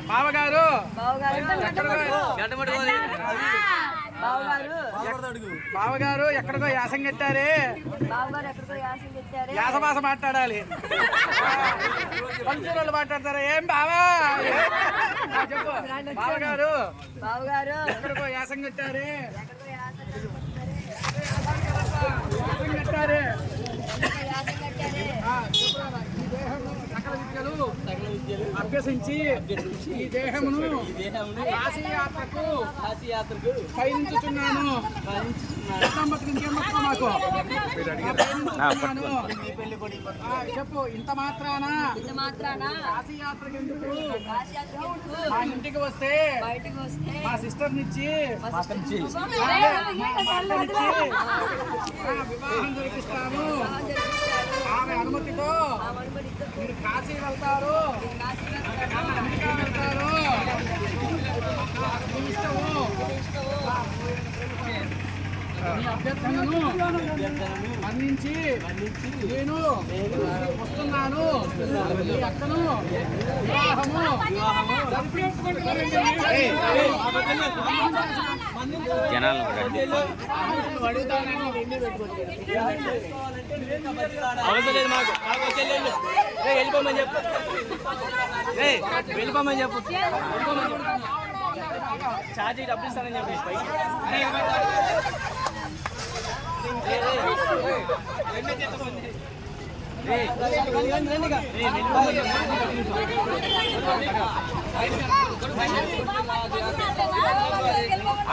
బావగారు బావగారు ఎక్కడికో యాసం కట్టారే. యాసభాష మాట్లాడాలి. పంచూరోళ్ళు మాట్లాడతారా? ఏం బావా చెప్పు. బావగారు ఎక్కడికో యాసం కట్టారే. కట్టారే సకల విద్యలు అభ్యసించి ఈ దేహమును కాశీయాత్రకు పయనించుచున్నాను. మాకు చెప్పు. ఇంత మాత్రాన కాశీయాత్రకు ఎందుకు? మా ఇంటికి వస్తే మా సిస్టర్ నుంచి వివాహం జరిపిస్తాను. ఆమె అనుమతితో మీరు కాశీ వెళ్తారు, అమెరికా వెళ్తారు. మీ ఇష్టము. మీ అభ్యర్థనను మన్నించి నేను వస్తున్నాను. మీ అక్కను వివాహము అవసరం లేదు మాకు. వెళ్ళిపోమని చెప్పు, వెళ్ళిపోమని చెప్పు. ఛార్జీ డబ్బులు ఇస్తానని చెప్పి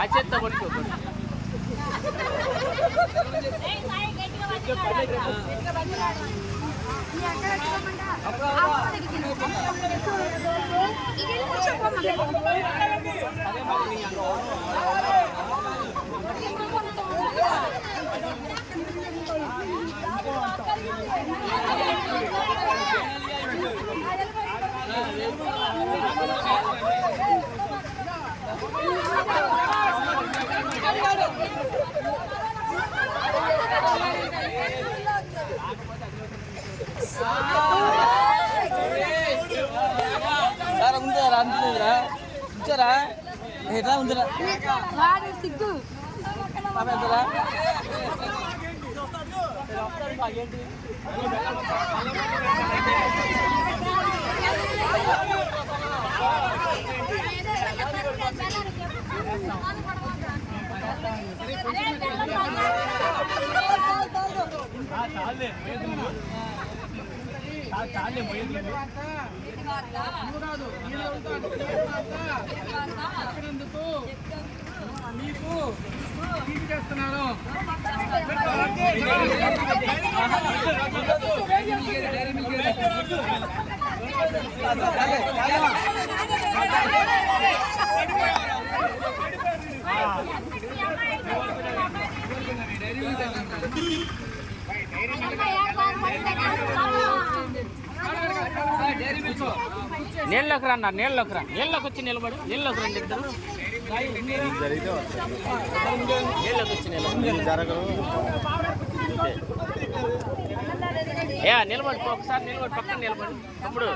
ఆచేత్త పడుకో. ఉందిరా అంటున్నారా? ఇచ్చారా? ఎట్లా ఉందిరా? సిగ్గు నీకు తీపి చేస్తున్నాను. నీళ్ళలోకి రా అన్న, నీళ్ళలోకి రా. నీళ్ళలోకి వచ్చి నిలబడు. నీళ్ళలోకి రండి ఇద్దరు. నీళ్ళలోకి వచ్చి నిలబడు. నిలబడు, ఒకసారి నిలబడు, పక్కన నిలబడు. తమ్ముడు